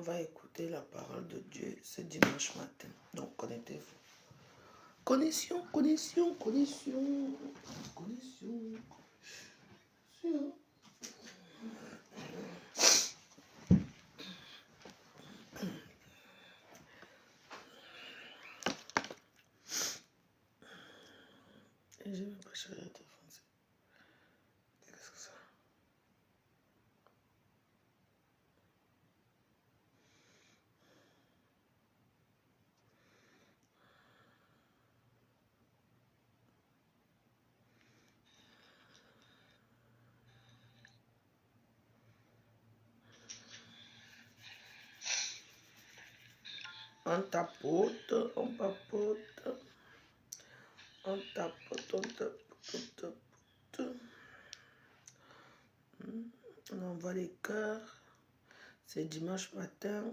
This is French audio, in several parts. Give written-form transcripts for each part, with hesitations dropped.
On va écouter la parole de Dieu ce dimanche matin. Donc, connectez-vous. Connexion, connexion, connexion, connexion. Et je vais pas chercher à te français. Qu'est-ce que ça? On tapote, on papote, on tapote, on tapote, on tapote. On envoie les cœurs. C'est dimanche matin.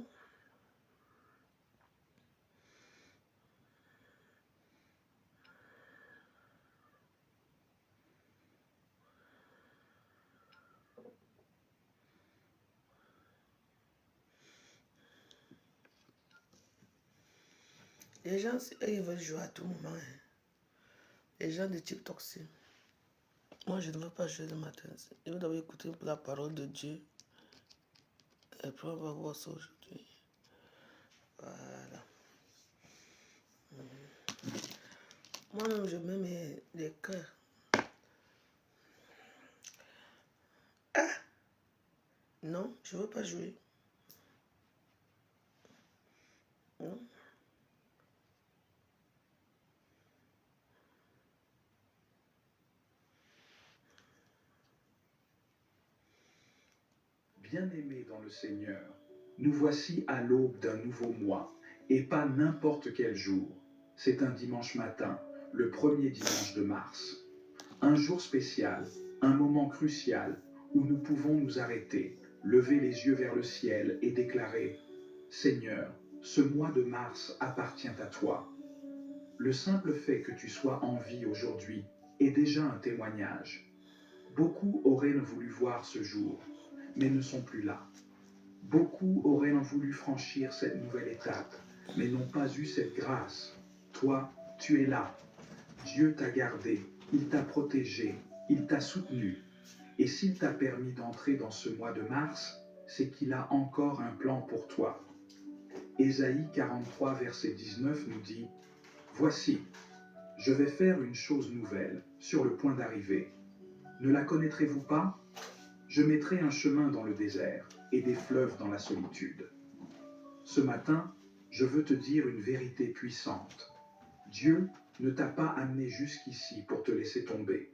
Les gens, ils veulent jouer à tout moment. Hein. Les gens de TikTok, c'est... Moi, je ne veux pas jouer le matin. Je veux d'abord écouter la parole de Dieu. Et après, on va voir ça aujourd'hui. Voilà. Moi-même, je mets les cœurs. Ah! Non, je ne veux pas jouer. Non. Bien-aimés dans le Seigneur, nous voici à l'aube d'un nouveau mois, et pas n'importe quel jour. C'est un dimanche matin, le premier dimanche de mars. Un jour spécial, un moment crucial, où nous pouvons nous arrêter, lever les yeux vers le ciel et déclarer « Seigneur, ce mois de mars appartient à toi ». Le simple fait que tu sois en vie aujourd'hui est déjà un témoignage. Beaucoup auraient voulu voir ce jour, mais ne sont plus là. Beaucoup auraient voulu franchir cette nouvelle étape, mais n'ont pas eu cette grâce. Toi, tu es là. Dieu t'a gardé, il t'a protégé, il t'a soutenu. Et s'il t'a permis d'entrer dans ce mois de mars, c'est qu'il a encore un plan pour toi. Ésaïe 43, verset 19 nous dit « Voici, je vais faire une chose nouvelle, sur le point d'arriver. Ne la connaîtrez-vous pas ? Je mettrai un chemin dans le désert et des fleuves dans la solitude. » Ce matin, je veux te dire une vérité puissante. Dieu ne t'a pas amené jusqu'ici pour te laisser tomber.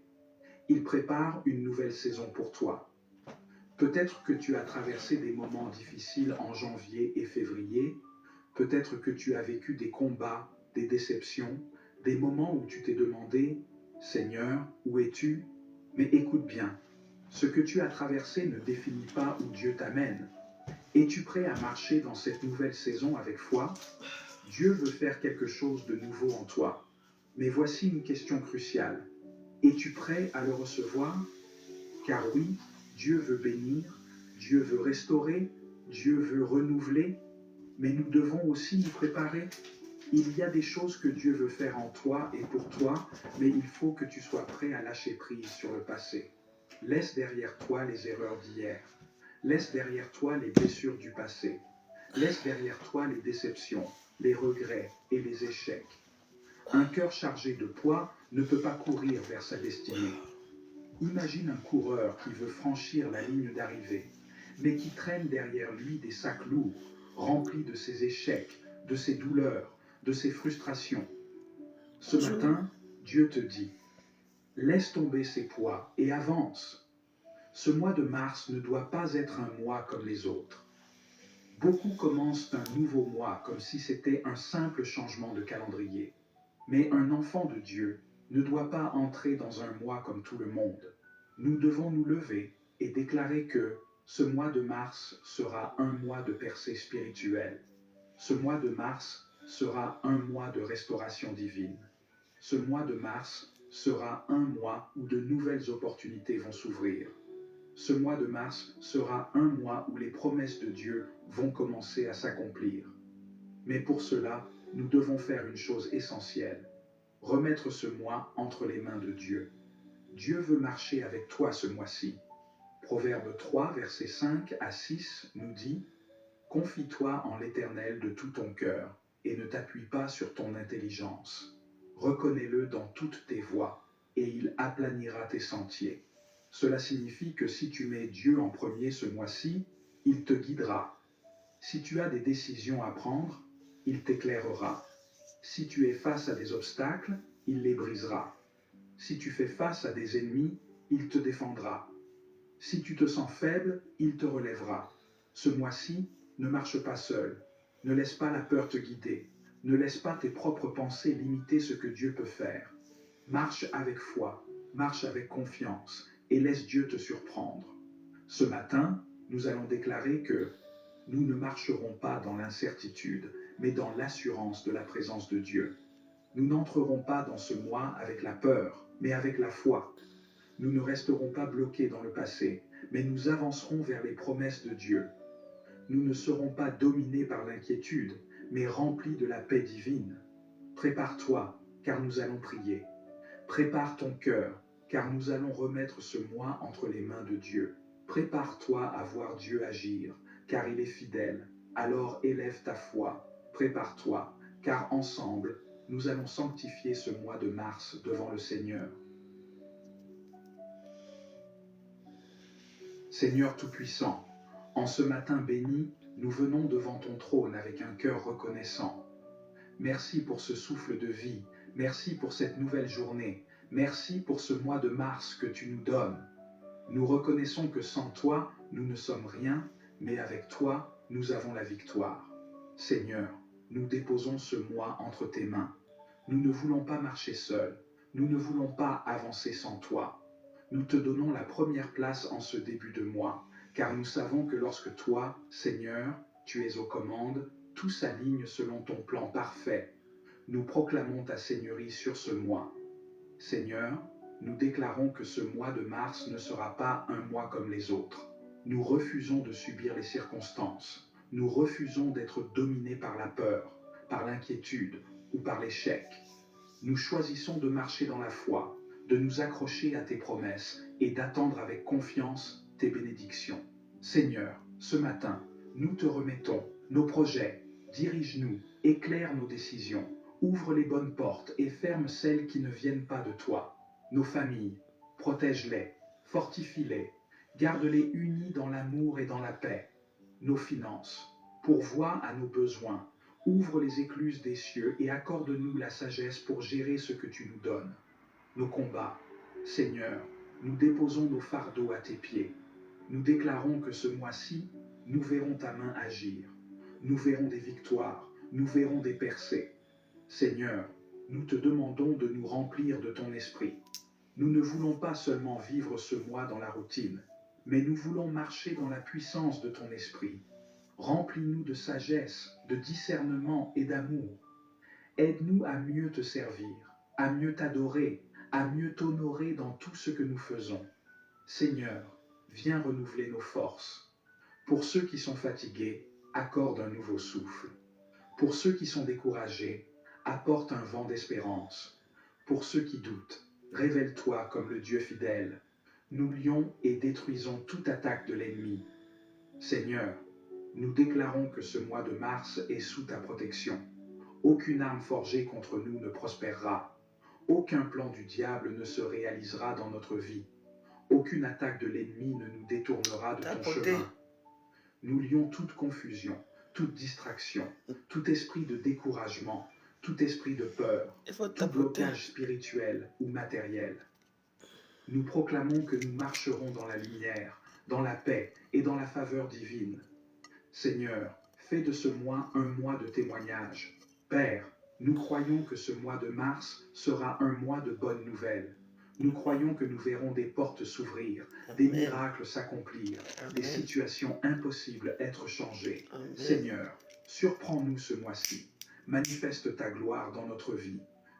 Il prépare une nouvelle saison pour toi. Peut-être que tu as traversé des moments difficiles en janvier et février. Peut-être que tu as vécu des combats, des déceptions, des moments où tu t'es demandé « Seigneur, où es-tu » Mais écoute bien, ce que tu as traversé ne définit pas où Dieu t'amène. Es-tu prêt à marcher dans cette nouvelle saison avec foi ? Dieu veut faire quelque chose de nouveau en toi. Mais voici une question cruciale. Es-tu prêt à le recevoir ? Car oui, Dieu veut bénir, Dieu veut restaurer, Dieu veut renouveler, mais nous devons aussi nous préparer. Il y a des choses que Dieu veut faire en toi et pour toi, mais il faut que tu sois prêt à lâcher prise sur le passé. Laisse derrière toi les erreurs d'hier. Laisse derrière toi les blessures du passé. Laisse derrière toi les déceptions, les regrets et les échecs. Un cœur chargé de poids ne peut pas courir vers sa destinée. Imagine un coureur qui veut franchir la ligne d'arrivée, mais qui traîne derrière lui des sacs lourds, remplis de ses échecs, de ses douleurs, de ses frustrations. Ce matin, Dieu te dit, laisse tomber ces poids et avance. Ce mois de mars ne doit pas être un mois comme les autres. Beaucoup commencent un nouveau mois comme si c'était un simple changement de calendrier. Mais un enfant de Dieu ne doit pas entrer dans un mois comme tout le monde. Nous devons nous lever et déclarer que ce mois de mars sera un mois de percée spirituelle. Ce mois de mars sera un mois de restauration divine. Ce mois de mars sera un mois où de nouvelles opportunités vont s'ouvrir. Ce mois de mars sera un mois où les promesses de Dieu vont commencer à s'accomplir. Mais pour cela, nous devons faire une chose essentielle, remettre ce mois entre les mains de Dieu. Dieu veut marcher avec toi ce mois-ci. Proverbe 3, versets 5 à 6 nous dit « Confie-toi en l'Éternel de tout ton cœur et ne t'appuie pas sur ton intelligence. Reconnais-le dans toutes tes voies et il aplanira tes sentiers. » Cela signifie que si tu mets Dieu en premier ce mois-ci, il te guidera. Si tu as des décisions à prendre, il t'éclairera. Si tu es face à des obstacles, il les brisera. Si tu fais face à des ennemis, il te défendra. Si tu te sens faible, il te relèvera. Ce mois-ci, ne marche pas seul. Ne laisse pas la peur te guider. Ne laisse pas tes propres pensées limiter ce que Dieu peut faire. Marche avec foi, marche avec confiance et laisse Dieu te surprendre. Ce matin, nous allons déclarer que nous ne marcherons pas dans l'incertitude, mais dans l'assurance de la présence de Dieu. Nous n'entrerons pas dans ce mois avec la peur, mais avec la foi. Nous ne resterons pas bloqués dans le passé, mais nous avancerons vers les promesses de Dieu. Nous ne serons pas dominés par l'inquiétude, mais remplis de la paix divine. Prépare-toi, car nous allons prier. Prépare ton cœur, car nous allons remettre ce mois entre les mains de Dieu. Prépare-toi à voir Dieu agir, car il est fidèle. Alors élève ta foi. Prépare-toi, car ensemble, nous allons sanctifier ce mois de mars devant le Seigneur. Seigneur Tout-Puissant, en ce matin béni, nous venons devant ton trône avec un cœur reconnaissant. Merci pour ce souffle de vie, merci pour cette nouvelle journée, merci pour ce mois de mars que tu nous donnes. Nous reconnaissons que sans toi, nous ne sommes rien, mais avec toi, nous avons la victoire. Seigneur, nous déposons ce mois entre tes mains. Nous ne voulons pas marcher seuls, nous ne voulons pas avancer sans toi. Nous te donnons la première place en ce début de mois, car nous savons que lorsque toi, Seigneur, tu es aux commandes, tout s'aligne selon ton plan parfait. Nous proclamons ta Seigneurie sur ce mois. Seigneur, nous déclarons que ce mois de mars ne sera pas un mois comme les autres. Nous refusons de subir les circonstances. Nous refusons d'être dominés par la peur, par l'inquiétude ou par l'échec. Nous choisissons de marcher dans la foi, de nous accrocher à tes promesses et d'attendre avec confiance tes bénédictions. Seigneur, ce matin, nous te remettons nos projets, dirige-nous, éclaire nos décisions, ouvre les bonnes portes et ferme celles qui ne viennent pas de toi. Nos familles, protège-les, fortifie-les, garde-les unis dans l'amour et dans la paix. Nos finances, pourvois à nos besoins, ouvre les écluses des cieux et accorde-nous la sagesse pour gérer ce que tu nous donnes. Nos combats, Seigneur, nous déposons nos fardeaux à tes pieds. Nous déclarons que ce mois-ci, nous verrons ta main agir. Nous verrons des victoires, nous verrons des percées. Seigneur, nous te demandons de nous remplir de ton esprit. Nous ne voulons pas seulement vivre ce mois dans la routine, mais nous voulons marcher dans la puissance de ton esprit. Remplis-nous de sagesse, de discernement et d'amour. Aide-nous à mieux te servir, à mieux t'adorer, à mieux t'honorer dans tout ce que nous faisons. Seigneur, viens renouveler nos forces. Pour ceux qui sont fatigués, accorde un nouveau souffle. Pour ceux qui sont découragés, apporte un vent d'espérance. Pour ceux qui doutent, révèle-toi comme le Dieu fidèle. Nous lions et détruisons toute attaque de l'ennemi. Seigneur, nous déclarons que ce mois de mars est sous ta protection. Aucune arme forgée contre nous ne prospérera. Aucun plan du diable ne se réalisera dans notre vie. Aucune attaque de l'ennemi ne nous détournera de ton chemin. Nous lions toute confusion, toute distraction, tout esprit de découragement, tout esprit de peur, tout blocage spirituel ou matériel. Nous proclamons que nous marcherons dans la lumière, dans la paix et dans la faveur divine. Seigneur, fais de ce mois un mois de témoignage. Père, nous croyons que ce mois de mars sera un mois de bonnes nouvelles. Nous croyons que nous verrons des portes s'ouvrir, des miracles s'accomplir, des situations impossibles être changées. Amen. Seigneur, surprends-nous ce mois-ci. Manifeste ta gloire dans notre vie.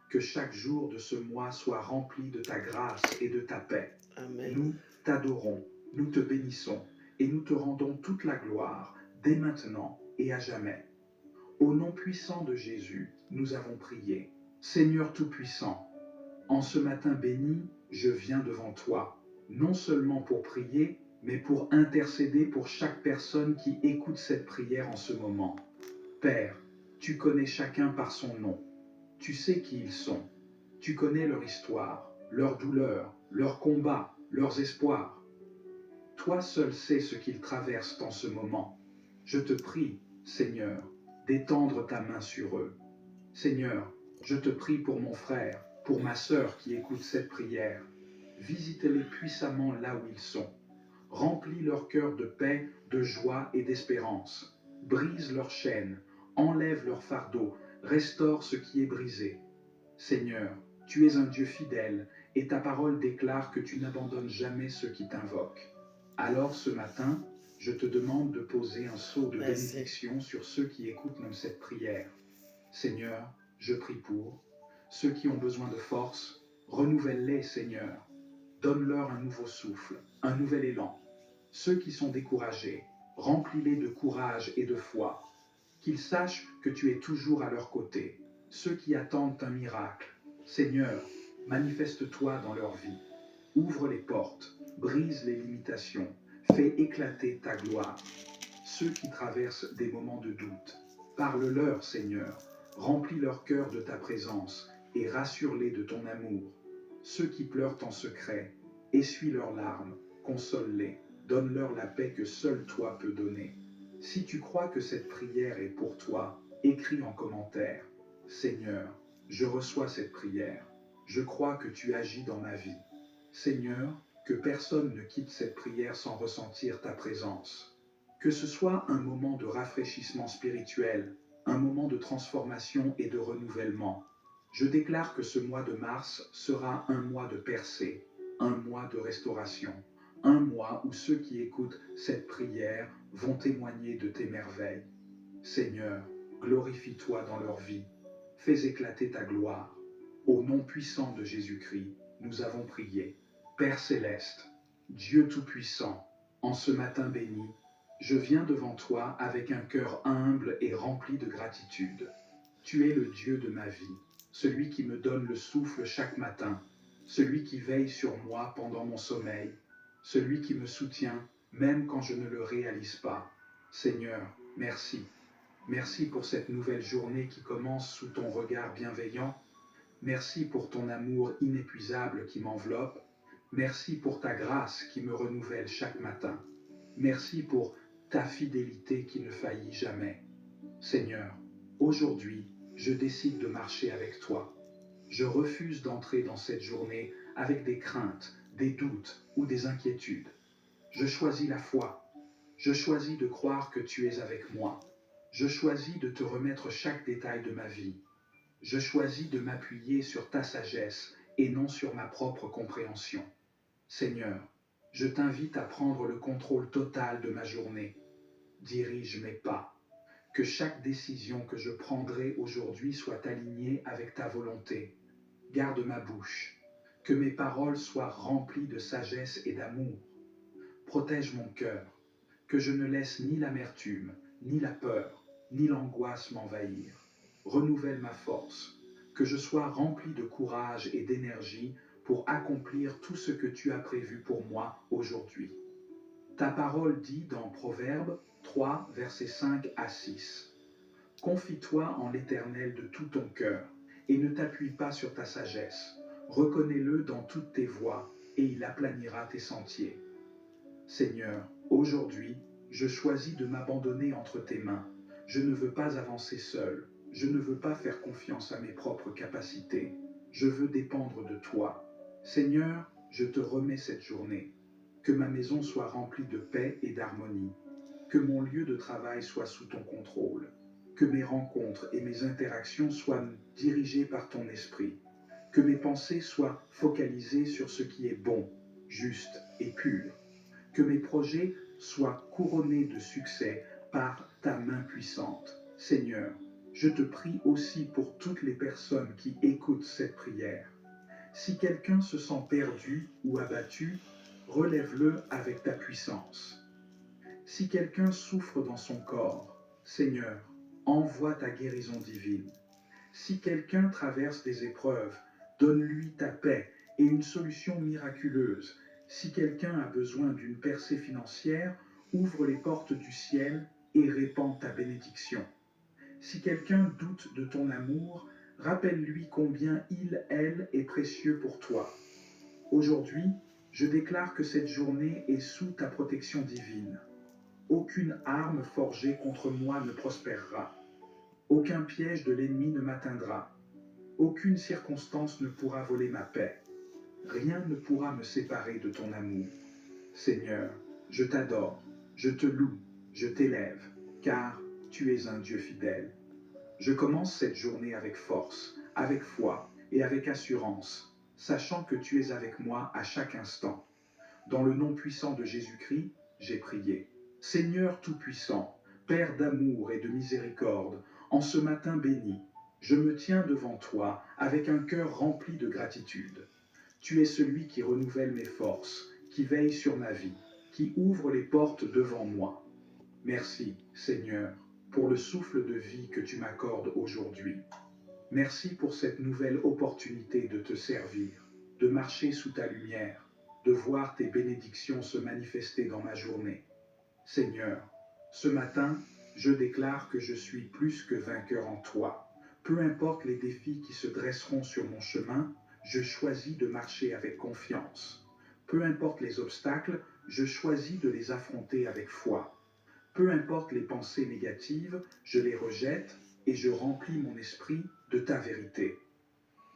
Que chaque jour de ce mois soit rempli de ta grâce et de ta paix. Amen. Nous t'adorons, Nous te bénissons et nous te rendons toute la gloire, dès maintenant et à jamais. Au nom puissant de Jésus, nous avons prié. Seigneur Tout-Puissant, en ce matin béni, je viens devant toi, non seulement pour prier, mais pour intercéder pour chaque personne qui écoute cette prière en ce moment. Père, tu connais chacun par son nom. Tu sais qui ils sont. Tu connais leur histoire, leurs douleurs, leurs combats, leurs espoirs. Toi seul sais ce qu'ils traversent en ce moment. Je te prie, Seigneur, d'étendre ta main sur eux. Seigneur, je te prie pour mon frère, pour ma sœur qui écoute cette prière. Visite-les puissamment là où ils sont. Remplis leur cœur de paix, de joie et d'espérance. Brise leurs chaînes, enlève leur fardeau, restaure ce qui est brisé. Seigneur, tu es un Dieu fidèle et ta parole déclare que tu n'abandonnes jamais ceux qui t'invoquent. Alors ce matin, je te demande de poser un sceau de bénédiction sur ceux qui écoutent même cette prière. Seigneur, je prie pour ceux qui ont besoin de force, renouvelle-les, Seigneur. Donne-leur un nouveau souffle, un nouvel élan. Ceux qui sont découragés, remplis-les de courage et de foi. Qu'ils sachent que tu es toujours à leur côté. Ceux qui attendent un miracle, Seigneur, manifeste-toi dans leur vie. Ouvre les portes, brise les limitations, fais éclater ta gloire. Ceux qui traversent des moments de doute, parle-leur, Seigneur, remplis leur cœur de ta présence et rassure-les de ton amour. Ceux qui pleurent en secret, essuie leurs larmes, console-les, donne-leur la paix que seul toi peux donner. Si tu crois que cette prière est pour toi, écris en commentaire. Seigneur, je reçois cette prière. Je crois que tu agis dans ma vie. Seigneur, que personne ne quitte cette prière sans ressentir ta présence. Que ce soit un moment de rafraîchissement spirituel, un moment de transformation et de renouvellement. Je déclare que ce mois de mars sera un mois de percée, un mois de restauration, un mois où ceux qui écoutent cette prière vont témoigner de tes merveilles. Seigneur, glorifie-toi dans leur vie. Fais éclater ta gloire. Au nom puissant de Jésus-Christ, nous avons prié. Père céleste, Dieu tout-puissant, en ce matin béni, je viens devant toi avec un cœur humble et rempli de gratitude. Tu es le Dieu de ma vie, celui qui me donne le souffle chaque matin, celui qui veille sur moi pendant mon sommeil, celui qui me soutient même quand je ne le réalise pas. Seigneur, merci. Merci pour cette nouvelle journée qui commence sous ton regard bienveillant. Merci pour ton amour inépuisable qui m'enveloppe. Merci pour ta grâce qui me renouvelle chaque matin. Merci pour ta fidélité qui ne faillit jamais. Seigneur, aujourd'hui, je décide de marcher avec toi. Je refuse d'entrer dans cette journée avec des craintes, des doutes ou des inquiétudes. Je choisis la foi. Je choisis de croire que tu es avec moi. Je choisis de te remettre chaque détail de ma vie. Je choisis de m'appuyer sur ta sagesse et non sur ma propre compréhension. Seigneur, je t'invite à prendre le contrôle total de ma journée. Dirige mes pas. Que chaque décision que je prendrai aujourd'hui soit alignée avec ta volonté. Garde ma bouche. Que mes paroles soient remplies de sagesse et d'amour. Protège mon cœur. Que je ne laisse ni l'amertume, ni la peur, ni l'angoisse m'envahir. Renouvelle ma force. Que je sois rempli de courage et d'énergie pour accomplir tout ce que tu as prévu pour moi aujourd'hui. Ta parole dit dans Proverbes 3, versets 5 à 6. Confie-toi en l'Éternel de tout ton cœur et ne t'appuie pas sur ta sagesse. Reconnais-le dans toutes tes voies et il aplanira tes sentiers. Seigneur, aujourd'hui, je choisis de m'abandonner entre tes mains. Je ne veux pas avancer seul. Je ne veux pas faire confiance à mes propres capacités. Je veux dépendre de toi. Seigneur, je te remets cette journée. Que ma maison soit remplie de paix et d'harmonie. Que mon lieu de travail soit sous ton contrôle. Que mes rencontres et mes interactions soient dirigées par ton esprit. Que mes pensées soient focalisées sur ce qui est bon, juste et pur. Que mes projets soient couronnés de succès par ta main puissante. Seigneur, je te prie aussi pour toutes les personnes qui écoutent cette prière. Si quelqu'un se sent perdu ou abattu, relève-le avec ta puissance. Si quelqu'un souffre dans son corps, Seigneur, envoie ta guérison divine. Si quelqu'un traverse des épreuves, donne-lui ta paix et une solution miraculeuse. Si quelqu'un a besoin d'une percée financière, ouvre les portes du ciel et répands ta bénédiction. Si quelqu'un doute de ton amour, rappelle-lui combien il, elle, est précieux pour toi. Aujourd'hui, je déclare que cette journée est sous ta protection divine. Aucune arme forgée contre moi ne prospérera. Aucun piège de l'ennemi ne m'atteindra. Aucune circonstance ne pourra voler ma paix. Rien ne pourra me séparer de ton amour. Seigneur, je t'adore, je te loue, je t'élève, car tu es un Dieu fidèle. Je commence cette journée avec force, avec foi et avec assurance, sachant que tu es avec moi à chaque instant. Dans le nom puissant de Jésus-Christ, j'ai prié. Seigneur Tout-Puissant, Père d'amour et de miséricorde, en ce matin béni, je me tiens devant toi avec un cœur rempli de gratitude. Tu es celui qui renouvelle mes forces, qui veille sur ma vie, qui ouvre les portes devant moi. Merci, Seigneur, pour le souffle de vie que tu m'accordes aujourd'hui. Merci pour cette nouvelle opportunité de te servir, de marcher sous ta lumière, de voir tes bénédictions se manifester dans ma journée. Seigneur, ce matin, je déclare que je suis plus que vainqueur en toi. Peu importe les défis qui se dresseront sur mon chemin, je choisis de marcher avec confiance. Peu importe les obstacles, je choisis de les affronter avec foi. Peu importe les pensées négatives, je les rejette et je remplis mon esprit de ta vérité.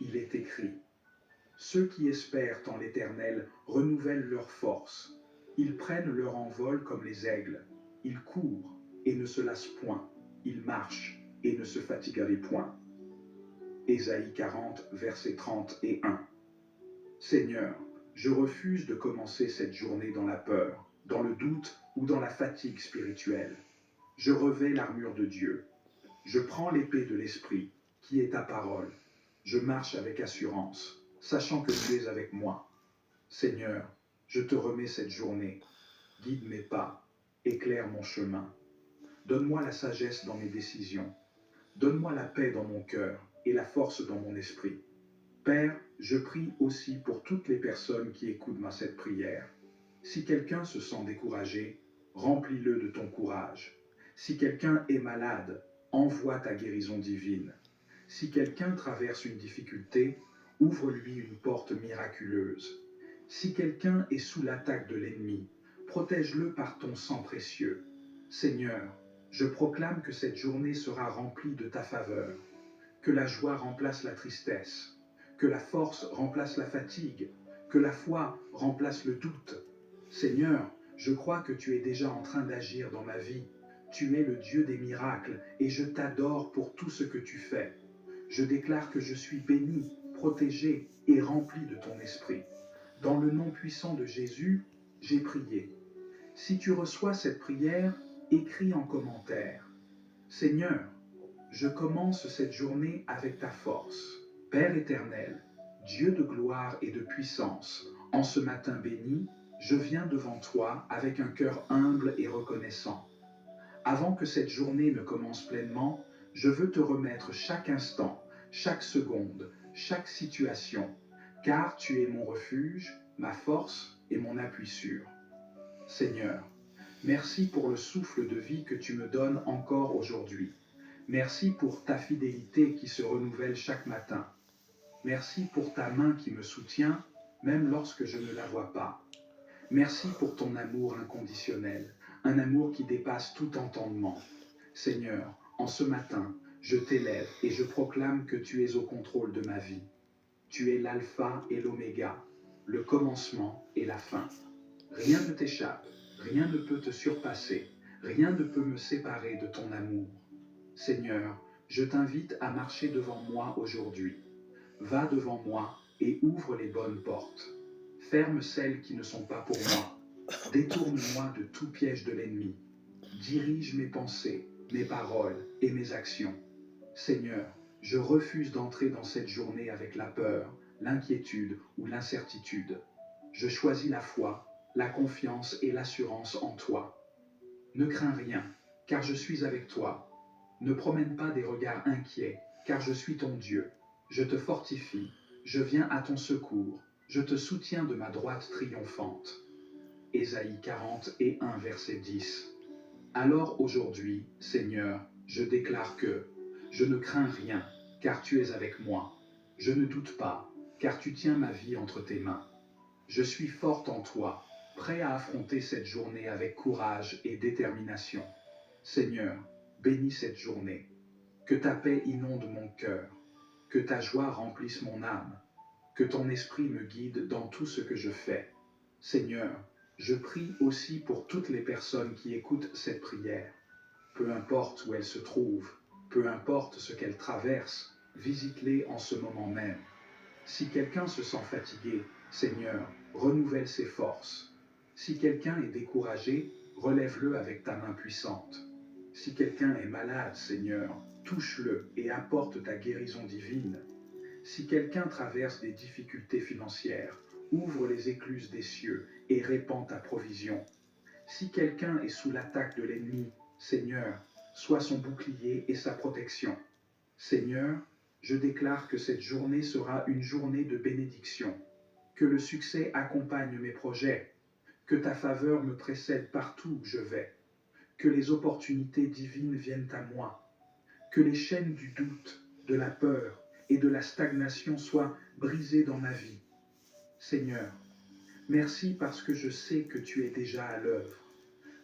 Il est écrit: ceux qui espèrent en l'Éternel renouvellent leurs forces. Ils prennent leur envol comme les aigles. Ils courent et ne se lassent point. Ils marchent et ne se fatiguent point. Ésaïe 40, versets 30 et 1. Seigneur, je refuse de commencer cette journée dans la peur, dans le doute ou dans la fatigue spirituelle. Je revêts l'armure de Dieu. Je prends l'épée de l'Esprit, qui est ta parole. Je marche avec assurance, sachant que tu es avec moi. Seigneur, je te remets cette journée. Guide mes pas, éclaire mon chemin. Donne-moi la sagesse dans mes décisions. Donne-moi la paix dans mon cœur et la force dans mon esprit. Père, je prie aussi pour toutes les personnes qui écoutent cette prière. Si quelqu'un se sent découragé, remplis-le de ton courage. Si quelqu'un est malade, envoie ta guérison divine. Si quelqu'un traverse une difficulté, ouvre-lui une porte miraculeuse. Si quelqu'un est sous l'attaque de l'ennemi, protège-le par ton sang précieux. Seigneur, je proclame que cette journée sera remplie de ta faveur, que la joie remplace la tristesse, que la force remplace la fatigue, que la foi remplace le doute. Seigneur, je crois que tu es déjà en train d'agir dans ma vie. Tu es le Dieu des miracles et je t'adore pour tout ce que tu fais. Je déclare que je suis béni, protégé et rempli de ton esprit. Dans le nom puissant de Jésus, j'ai prié. Si tu reçois cette prière, écris en commentaire: Seigneur, je commence cette journée avec ta force. Père éternel, Dieu de gloire et de puissance, en ce matin béni, je viens devant toi avec un cœur humble et reconnaissant. Avant que cette journée ne commence pleinement, je veux te remettre chaque instant, chaque seconde, chaque situation, car tu es mon refuge, ma force et mon appui sûr. Seigneur, merci pour le souffle de vie que tu me donnes encore aujourd'hui. Merci pour ta fidélité qui se renouvelle chaque matin. Merci pour ta main qui me soutient, même lorsque je ne la vois pas. Merci pour ton amour inconditionnel, un amour qui dépasse tout entendement. Seigneur, en ce matin, je t'élève et je proclame que tu es au contrôle de ma vie. Tu es l'alpha et l'oméga, le commencement et la fin. Rien ne t'échappe, rien ne peut te surpasser, rien ne peut me séparer de ton amour. Seigneur, je t'invite à marcher devant moi aujourd'hui. Va devant moi et ouvre les bonnes portes. Ferme celles qui ne sont pas pour moi. Détourne-moi de tout piège de l'ennemi. Dirige mes pensées, mes paroles et mes actions. Seigneur, je refuse d'entrer dans cette journée avec la peur, l'inquiétude ou l'incertitude. Je choisis la foi, la confiance et l'assurance en toi. Ne crains rien, car je suis avec toi. Ne promène pas des regards inquiets, car je suis ton Dieu. Je te fortifie, je viens à ton secours, je te soutiens de ma droite triomphante. Ésaïe 41, verset 10. Alors aujourd'hui, Seigneur, je déclare que je ne crains rien, car tu es avec moi. Je ne doute pas, car tu tiens ma vie entre tes mains. Je suis forte en toi, prêt à affronter cette journée avec courage et détermination. Seigneur, bénis cette journée. Que ta paix inonde mon cœur, que ta joie remplisse mon âme, que ton esprit me guide dans tout ce que je fais. Seigneur, je prie aussi pour toutes les personnes qui écoutent cette prière. Peu importe où elles se trouvent, peu importe ce qu'elles traversent, visite-les en ce moment même. Si quelqu'un se sent fatigué, Seigneur, renouvelle ses forces. Si quelqu'un est découragé, relève-le avec ta main puissante. Si quelqu'un est malade, Seigneur, touche-le et apporte ta guérison divine. Si quelqu'un traverse des difficultés financières, ouvre les écluses des cieux et répand ta provision. Si quelqu'un est sous l'attaque de l'ennemi, Seigneur, sois son bouclier et sa protection. Seigneur, je déclare que cette journée sera une journée de bénédiction, que le succès accompagne mes projets, que ta faveur me précède partout où je vais, que les opportunités divines viennent à moi, que les chaînes du doute, de la peur et de la stagnation soient brisées dans ma vie. Seigneur, merci parce que je sais que tu es déjà à l'œuvre.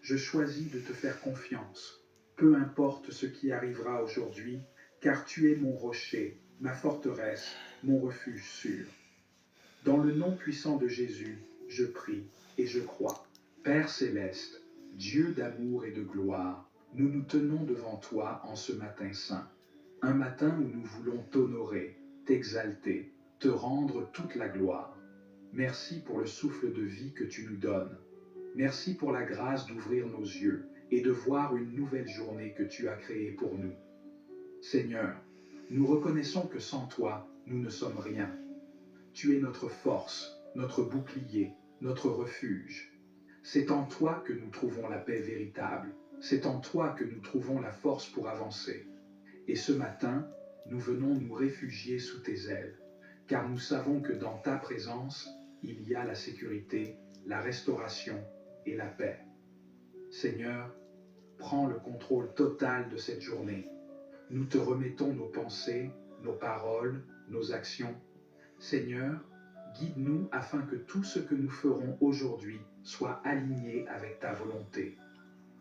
Je choisis de te faire confiance, peu importe ce qui arrivera aujourd'hui, car tu es mon rocher, ma forteresse, mon refuge sûr. Dans le nom puissant de Jésus, je prie et je crois. Père céleste, Dieu d'amour et de gloire, nous nous tenons devant toi en ce matin saint. Un matin où nous voulons t'honorer, t'exalter, te rendre toute la gloire. Merci pour le souffle de vie que tu nous donnes. Merci pour la grâce d'ouvrir nos yeux et de voir une nouvelle journée que tu as créée pour nous. Seigneur, nous reconnaissons que sans toi, nous ne sommes rien. Tu es notre force, notre bouclier, notre refuge. C'est en toi que nous trouvons la paix véritable. C'est en toi que nous trouvons la force pour avancer. Et ce matin, nous venons nous réfugier sous tes ailes, car nous savons que dans ta présence, il y a la sécurité, la restauration et la paix. Seigneur, prends le contrôle total de cette journée. Nous te remettons nos pensées, nos paroles, nos actions. Seigneur, guide-nous afin que tout ce que nous ferons aujourd'hui soit aligné avec ta volonté.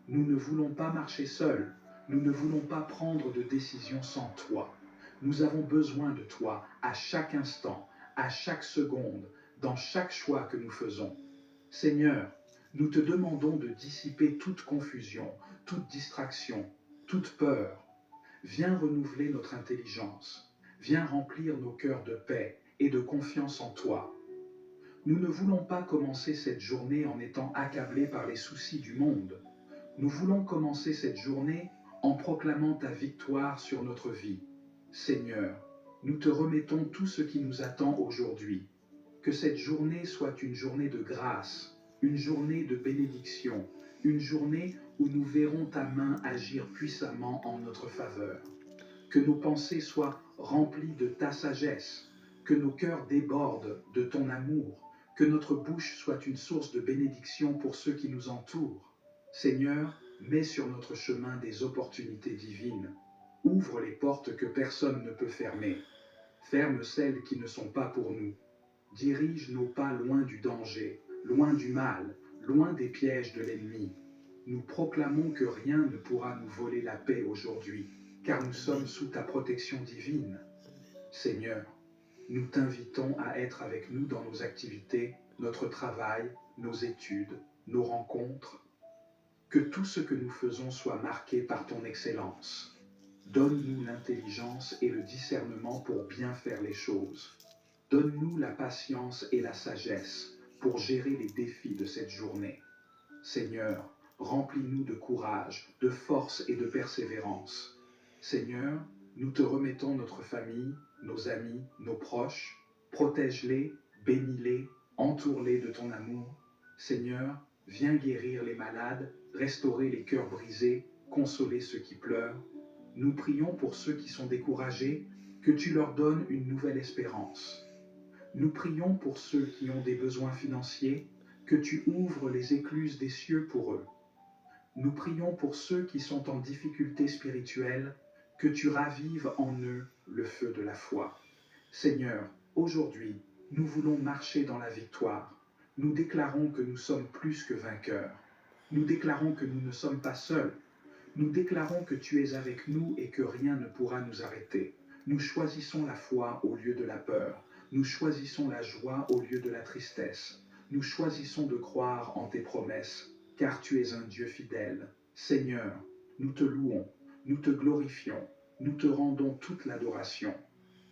Nous ne voulons pas marcher seuls, nous ne voulons pas prendre de décision sans toi. Nous avons besoin de toi à chaque instant, à chaque seconde, dans chaque choix que nous faisons. Seigneur, nous te demandons de dissiper toute confusion, toute distraction, toute peur. Viens renouveler notre intelligence. Viens remplir nos cœurs de paix et de confiance en toi. Nous ne voulons pas commencer cette journée en étant accablés par les soucis du monde. Nous voulons commencer cette journée en proclamant ta victoire sur notre vie. Seigneur, nous te remettons tout ce qui nous attend aujourd'hui. Que cette journée soit une journée de grâce, une journée de bénédiction, une journée où nous verrons ta main agir puissamment en notre faveur. Que nos pensées soient remplies de ta sagesse, que nos cœurs débordent de ton amour, que notre bouche soit une source de bénédiction pour ceux qui nous entourent. Seigneur, mets sur notre chemin des opportunités divines. Ouvre les portes que personne ne peut fermer. Ferme celles qui ne sont pas pour nous. Dirige nos pas loin du danger, loin du mal, loin des pièges de l'ennemi. Nous proclamons que rien ne pourra nous voler la paix aujourd'hui, car nous sommes sous ta protection divine. Seigneur, nous t'invitons à être avec nous dans nos activités, notre travail, nos études, nos rencontres. Que tout ce que nous faisons soit marqué par ton excellence. Donne-nous l'intelligence et le discernement pour bien faire les choses. Donne-nous la patience et la sagesse pour gérer les défis de cette journée. Seigneur, remplis-nous de courage, de force et de persévérance. Seigneur, nous te remettons notre famille, nos amis, nos proches. Protège-les, bénis-les, entoure-les de ton amour. Seigneur, viens guérir les malades, restaurer les cœurs brisés, consoler ceux qui pleurent. Nous prions pour ceux qui sont découragés, que tu leur donnes une nouvelle espérance. Nous prions pour ceux qui ont des besoins financiers, que tu ouvres les écluses des cieux pour eux. Nous prions pour ceux qui sont en difficulté spirituelle, que tu ravives en eux le feu de la foi. Seigneur, aujourd'hui, nous voulons marcher dans la victoire. Nous déclarons que nous sommes plus que vainqueurs. Nous déclarons que nous ne sommes pas seuls. Nous déclarons que tu es avec nous et que rien ne pourra nous arrêter. Nous choisissons la foi au lieu de la peur. Nous choisissons la joie au lieu de la tristesse. Nous choisissons de croire en tes promesses, car tu es un Dieu fidèle. Seigneur, nous te louons, nous te glorifions, nous te rendons toute l'adoration.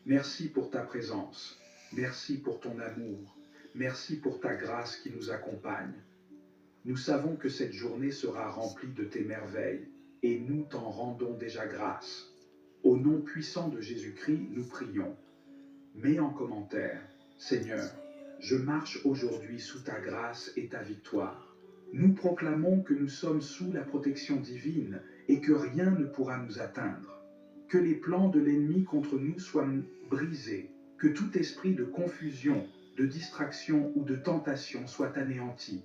Merci pour ta présence, merci pour ton amour, merci pour ta grâce qui nous accompagne. Nous savons que cette journée sera remplie de tes merveilles, et nous t'en rendons déjà grâce. Au nom puissant de Jésus-Christ, nous prions. Mets en commentaire, Seigneur, je marche aujourd'hui sous ta grâce et ta victoire. Nous proclamons que nous sommes sous la protection divine et que rien ne pourra nous atteindre. Que les plans de l'ennemi contre nous soient brisés, que tout esprit de confusion, de distraction ou de tentation soit anéanti.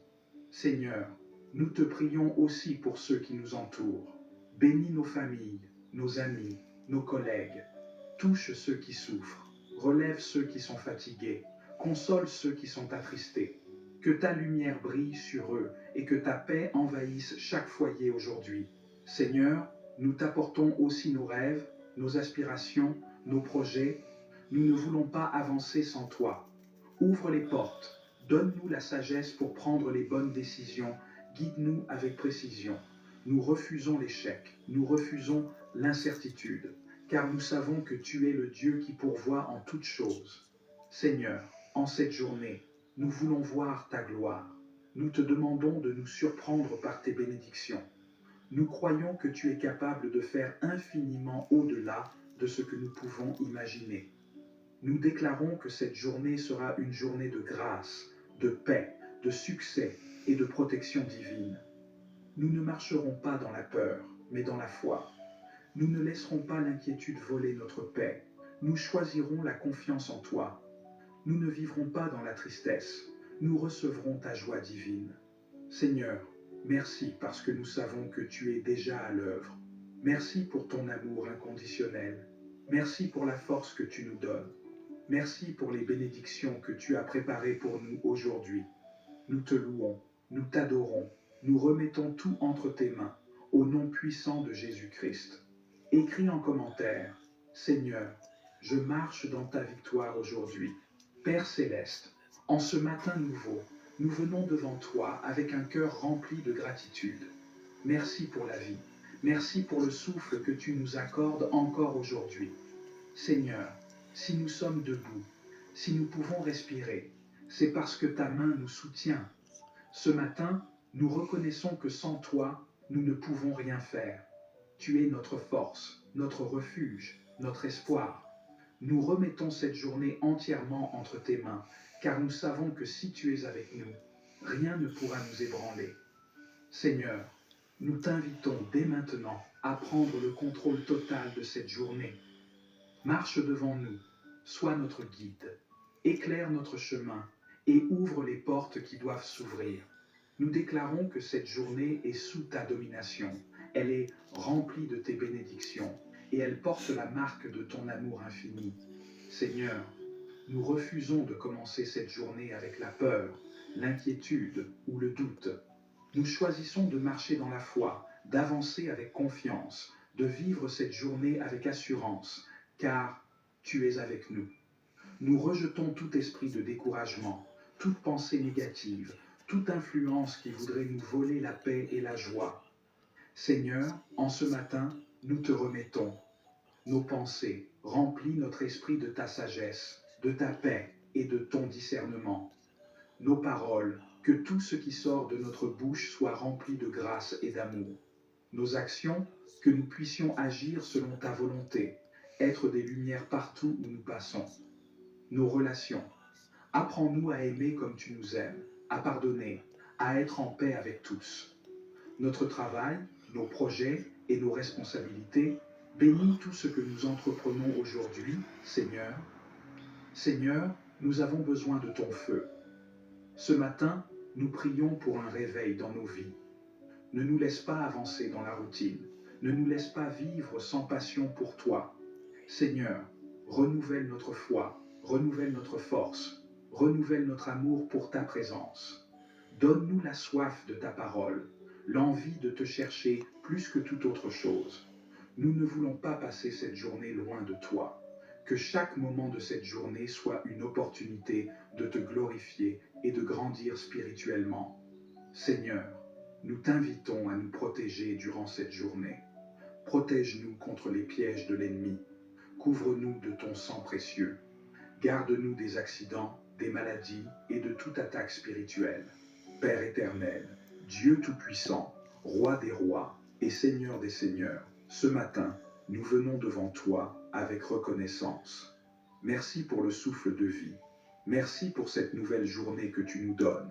Seigneur, nous te prions aussi pour ceux qui nous entourent. Bénis nos familles, nos amis, nos collègues. Touche ceux qui souffrent, relève ceux qui sont fatigués, console ceux qui sont attristés. Que ta lumière brille sur eux et que ta paix envahisse chaque foyer aujourd'hui. Seigneur, nous t'apportons aussi nos rêves, nos aspirations, nos projets. Nous ne voulons pas avancer sans toi. Ouvre les portes, donne-nous la sagesse pour prendre les bonnes décisions, guide-nous avec précision. Nous refusons l'échec, nous refusons l'incertitude, car nous savons que tu es le Dieu qui pourvoit en toutes choses. Seigneur, en cette journée, nous voulons voir ta gloire. Nous te demandons de nous surprendre par tes bénédictions. Nous croyons que tu es capable de faire infiniment au-delà de ce que nous pouvons imaginer. Nous déclarons que cette journée sera une journée de grâce, de paix, de succès et de protection divine. Nous ne marcherons pas dans la peur, mais dans la foi. Nous ne laisserons pas l'inquiétude voler notre paix. Nous choisirons la confiance en toi. Nous ne vivrons pas dans la tristesse. Nous recevrons ta joie divine. Seigneur, merci parce que nous savons que tu es déjà à l'œuvre. Merci pour ton amour inconditionnel. Merci pour la force que tu nous donnes. Merci pour les bénédictions que tu as préparées pour nous aujourd'hui. Nous te louons, nous t'adorons, nous remettons tout entre tes mains, au nom puissant de Jésus-Christ. Écris en commentaire, Seigneur, je marche dans ta victoire aujourd'hui. Père céleste, en ce matin nouveau, nous venons devant toi avec un cœur rempli de gratitude. Merci pour la vie, merci pour le souffle que tu nous accordes encore aujourd'hui. Seigneur, si nous sommes debout, si nous pouvons respirer, c'est parce que ta main nous soutient. Ce matin, nous reconnaissons que sans toi, nous ne pouvons rien faire. Tu es notre force, notre refuge, notre espoir. Nous remettons cette journée entièrement entre tes mains, car nous savons que si tu es avec nous, rien ne pourra nous ébranler. Seigneur, nous t'invitons dès maintenant à prendre le contrôle total de cette journée. Marche devant nous, sois notre guide, éclaire notre chemin et ouvre les portes qui doivent s'ouvrir. Nous déclarons que cette journée est sous ta domination, elle est remplie de tes bénédictions et elle porte la marque de ton amour infini. Seigneur, nous refusons de commencer cette journée avec la peur, l'inquiétude ou le doute. Nous choisissons de marcher dans la foi, d'avancer avec confiance, de vivre cette journée avec assurance, car tu es avec nous. Nous rejetons tout esprit de découragement, toute pensée négative, toute influence qui voudrait nous voler la paix et la joie. Seigneur, en ce matin, nous te remettons nos pensées, remplis notre esprit de ta sagesse, de ta paix et de ton discernement. Nos paroles, que tout ce qui sort de notre bouche soit rempli de grâce et d'amour. Nos actions, que nous puissions agir selon ta volonté, être des lumières partout où nous passons. Nos relations, apprends-nous à aimer comme tu nous aimes, à pardonner, à être en paix avec tous. Notre travail, nos projets et nos responsabilités, bénis tout ce que nous entreprenons aujourd'hui, Seigneur. Seigneur, nous avons besoin de ton feu. Ce matin, nous prions pour un réveil dans nos vies. Ne nous laisse pas avancer dans la routine. Ne nous laisse pas vivre sans passion pour toi. Seigneur, renouvelle notre foi, renouvelle notre force, renouvelle notre amour pour ta présence. Donne-nous la soif de ta parole, l'envie de te chercher plus que toute autre chose. Nous ne voulons pas passer cette journée loin de toi. Que chaque moment de cette journée soit une opportunité de te glorifier et de grandir spirituellement. Seigneur, nous t'invitons à nous protéger durant cette journée. Protège-nous contre les pièges de l'ennemi. Couvre-nous de ton sang précieux. Garde-nous des accidents, des maladies et de toute attaque spirituelle. Père éternel, Dieu Tout-Puissant, Roi des rois et Seigneur des seigneurs, ce matin, nous venons devant toi avec reconnaissance. Merci pour le souffle de vie. Merci pour cette nouvelle journée que tu nous donnes.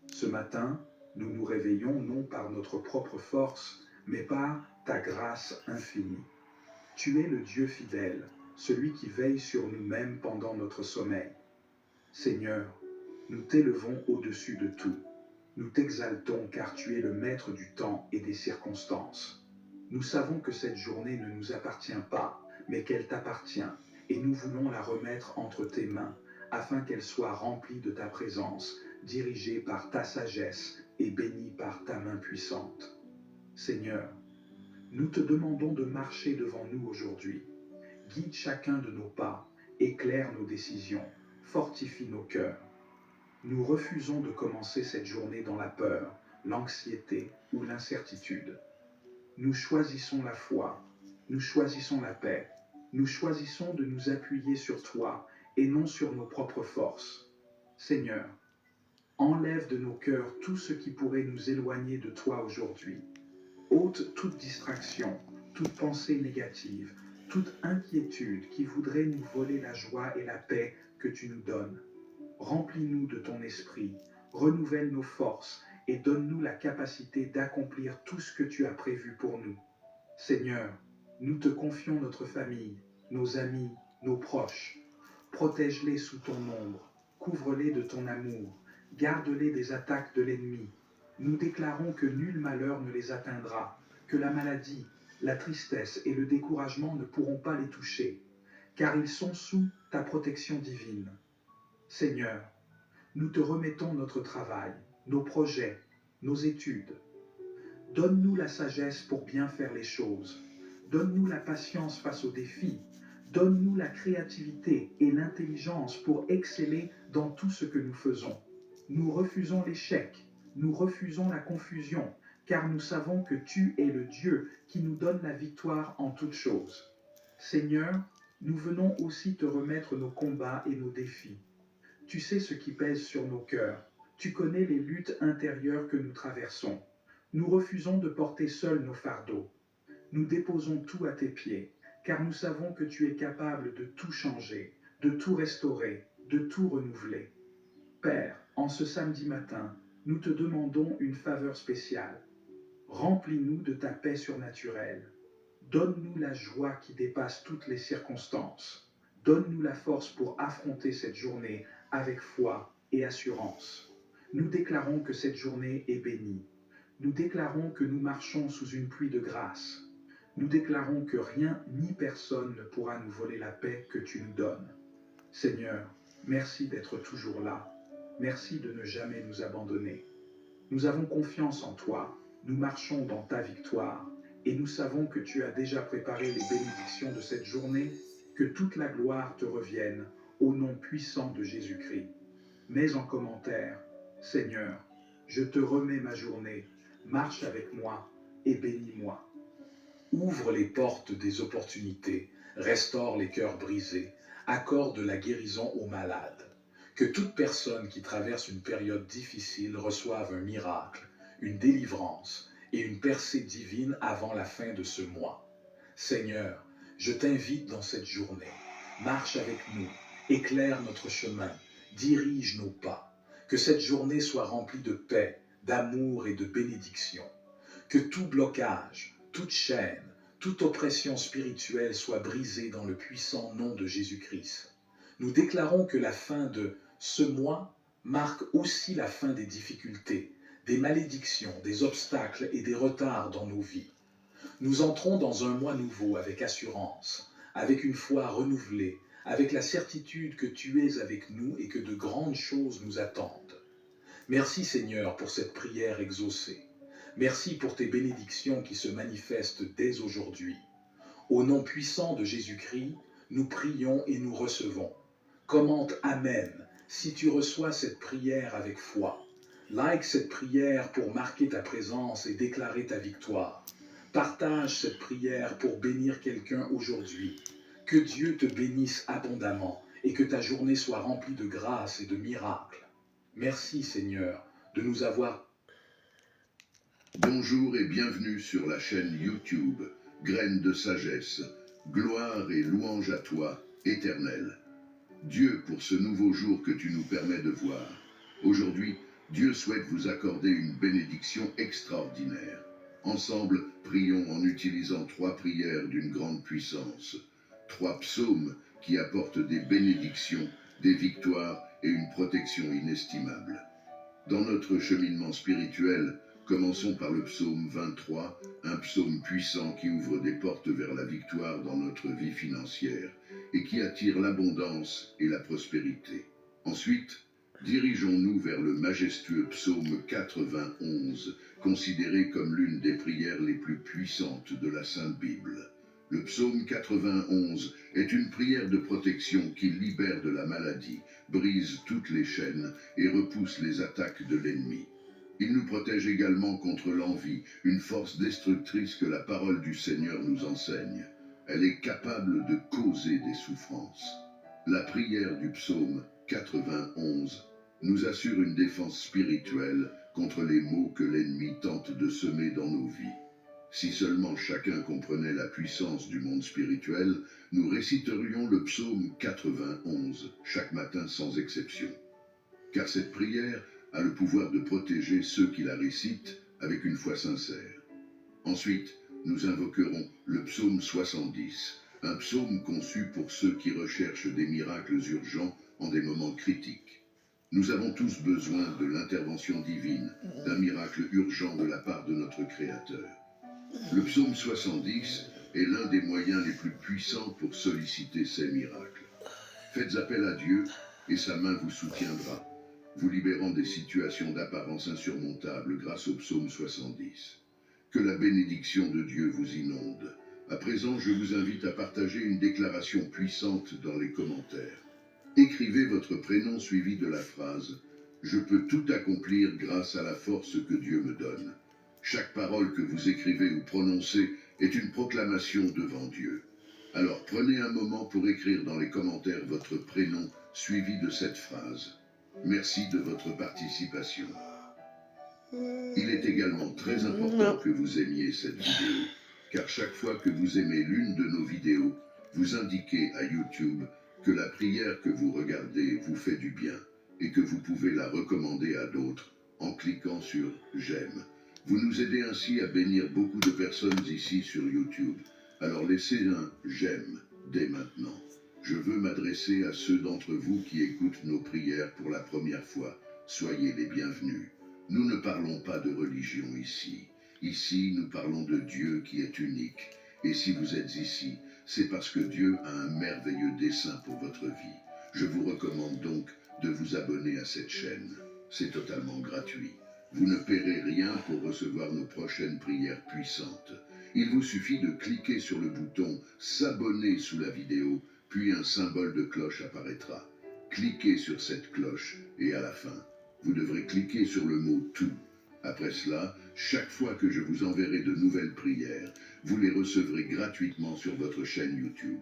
Ce matin, nous nous réveillons non par notre propre force, mais par ta grâce infinie. Tu es le Dieu fidèle, celui qui veille sur nous-mêmes pendant notre sommeil. Seigneur, nous t'élevons au-dessus de tout. Nous t'exaltons car tu es le maître du temps et des circonstances. Nous savons que cette journée ne nous appartient pas, mais qu'elle t'appartient, et nous voulons la remettre entre tes mains, afin qu'elle soit remplie de ta présence, dirigée par ta sagesse et bénie par ta main puissante. Seigneur, nous te demandons de marcher devant nous aujourd'hui. Guide chacun de nos pas, éclaire nos décisions, fortifie nos cœurs. Nous refusons de commencer cette journée dans la peur, l'anxiété ou l'incertitude. Nous choisissons la foi, nous choisissons la paix, nous choisissons de nous appuyer sur toi et non sur nos propres forces. Seigneur, enlève de nos cœurs tout ce qui pourrait nous éloigner de toi aujourd'hui. Ôte toute distraction, toute pensée négative, toute inquiétude qui voudrait nous voler la joie et la paix que tu nous donnes. Remplis-nous de ton esprit, renouvelle nos forces et donne-nous la capacité d'accomplir tout ce que tu as prévu pour nous. Seigneur, nous te confions notre famille, nos amis, nos proches. Protège-les sous ton ombre, couvre-les de ton amour, garde-les des attaques de l'ennemi. Nous déclarons que nul malheur ne les atteindra, que la maladie, la tristesse et le découragement ne pourront pas les toucher, car ils sont sous ta protection divine. Seigneur, nous te remettons notre travail, nos projets, nos études. Donne-nous la sagesse pour bien faire les choses. Donne-nous la patience face aux défis. Donne-nous la créativité et l'intelligence pour exceller dans tout ce que nous faisons. Nous refusons l'échec, nous refusons la confusion, car nous savons que tu es le Dieu qui nous donne la victoire en toutes choses. Seigneur, nous venons aussi te remettre nos combats et nos défis. Tu sais ce qui pèse sur nos cœurs. Tu connais les luttes intérieures que nous traversons. Nous refusons de porter seuls nos fardeaux. Nous déposons tout à tes pieds, car nous savons que tu es capable de tout changer, de tout restaurer, de tout renouveler. Père, en ce samedi matin, nous te demandons une faveur spéciale. Remplis-nous de ta paix surnaturelle. Donne-nous la joie qui dépasse toutes les circonstances. Donne-nous la force pour affronter cette journée avec foi et assurance. Nous déclarons que cette journée est bénie. Nous déclarons que nous marchons sous une pluie de grâce. Nous déclarons que rien ni personne ne pourra nous voler la paix que tu nous donnes. Seigneur, merci d'être toujours là. Merci de ne jamais nous abandonner. Nous avons confiance en toi. Nous marchons dans ta victoire. Et nous savons que tu as déjà préparé les bénédictions de cette journée. Que toute la gloire te revienne au nom puissant de Jésus-Christ. Mets en commentaire, Seigneur, je te remets ma journée, marche avec moi et bénis-moi. Ouvre les portes des opportunités, restaure les cœurs brisés, accorde la guérison aux malades. Que toute personne qui traverse une période difficile reçoive un miracle, une délivrance et une percée divine avant la fin de ce mois. Seigneur, je t'invite dans cette journée. Marche avec nous, éclaire notre chemin, dirige nos pas. Que cette journée soit remplie de paix, d'amour et de bénédiction. Que tout blocage, toute chaîne, toute oppression spirituelle soit brisée dans le puissant nom de Jésus-Christ. Nous déclarons que la fin de ce mois marque aussi la fin des difficultés, des malédictions, des obstacles et des retards dans nos vies. Nous entrons dans un mois nouveau avec assurance, avec une foi renouvelée, avec la certitude que tu es avec nous et que de grandes choses nous attendent. Merci Seigneur pour cette prière exaucée. Merci pour tes bénédictions qui se manifestent dès aujourd'hui. Au nom puissant de Jésus-Christ, nous prions et nous recevons. Commente Amen si tu reçois cette prière avec foi. Like cette prière pour marquer ta présence et déclarer ta victoire. Partage cette prière pour bénir quelqu'un aujourd'hui. Que Dieu te bénisse abondamment et que ta journée soit remplie de grâce et de miracles. Merci Seigneur de nous avoir... Bonjour et bienvenue sur la chaîne YouTube, Graines de Sagesse, gloire et louange à toi, Éternel. Dieu, pour ce nouveau jour que tu nous permets de voir. Aujourd'hui, Dieu souhaite vous accorder une bénédiction extraordinaire. Ensemble, prions en utilisant 3 prières d'une grande puissance, 3 psaumes qui apportent des bénédictions, des victoires et une protection inestimable. Dans notre cheminement spirituel, commençons par le psaume 23, un psaume puissant qui ouvre des portes vers la victoire dans notre vie financière et qui attire l'abondance et la prospérité. Ensuite, dirigeons-nous vers le majestueux psaume 91, considéré comme l'une des prières les plus puissantes de la Sainte Bible. Le psaume 91 est une prière de protection qui libère de la maladie, brise toutes les chaînes et repousse les attaques de l'ennemi. Il nous protège également contre l'envie, une force destructrice que la parole du Seigneur nous enseigne. Elle est capable de causer des souffrances. La prière du psaume 91 nous assure une défense spirituelle contre les maux que l'ennemi tente de semer dans nos vies. Si seulement chacun comprenait la puissance du monde spirituel, nous réciterions le psaume 91 chaque matin sans exception. Car cette prière a le pouvoir de protéger ceux qui la récitent avec une foi sincère. Ensuite, nous invoquerons le psaume 70, un psaume conçu pour ceux qui recherchent des miracles urgents en des moments critiques. Nous avons tous besoin de l'intervention divine, d'un miracle urgent de la part de notre Créateur. Le psaume 70 est l'un des moyens les plus puissants pour solliciter ces miracles. Faites appel à Dieu et sa main vous soutiendra, vous libérant des situations d'apparence insurmontables grâce au psaume 70. Que la bénédiction de Dieu vous inonde. À présent, je vous invite à partager une déclaration puissante dans les commentaires. Écrivez votre prénom suivi de la phrase « Je peux tout accomplir grâce à la force que Dieu me donne ». Chaque parole que vous écrivez ou prononcez est une proclamation devant Dieu. Alors prenez un moment pour écrire dans les commentaires votre prénom suivi de cette phrase. Merci de votre participation. Il est également très important que vous aimiez cette vidéo, car chaque fois que vous aimez l'une de nos vidéos, vous indiquez à YouTube que la prière que vous regardez vous fait du bien et que vous pouvez la recommander à d'autres en cliquant sur « J'aime ». Vous nous aidez ainsi à bénir beaucoup de personnes ici sur YouTube. Alors laissez un « J'aime » dès maintenant. Je veux m'adresser à ceux d'entre vous qui écoutent nos prières pour la première fois. Soyez les bienvenus. Nous ne parlons pas de religion ici. Ici, nous parlons de Dieu qui est unique. Et si vous êtes ici, c'est parce que Dieu a un merveilleux dessein pour votre vie. Je vous recommande donc de vous abonner à cette chaîne. C'est totalement gratuit. Vous ne paierez rien pour recevoir nos prochaines prières puissantes. Il vous suffit de cliquer sur le bouton « S'abonner » sous la vidéo, puis un symbole de cloche apparaîtra. Cliquez sur cette cloche et à la fin, vous devrez cliquer sur le mot « Tout ». Après cela, chaque fois que je vous enverrai de nouvelles prières, vous les recevrez gratuitement sur votre chaîne YouTube.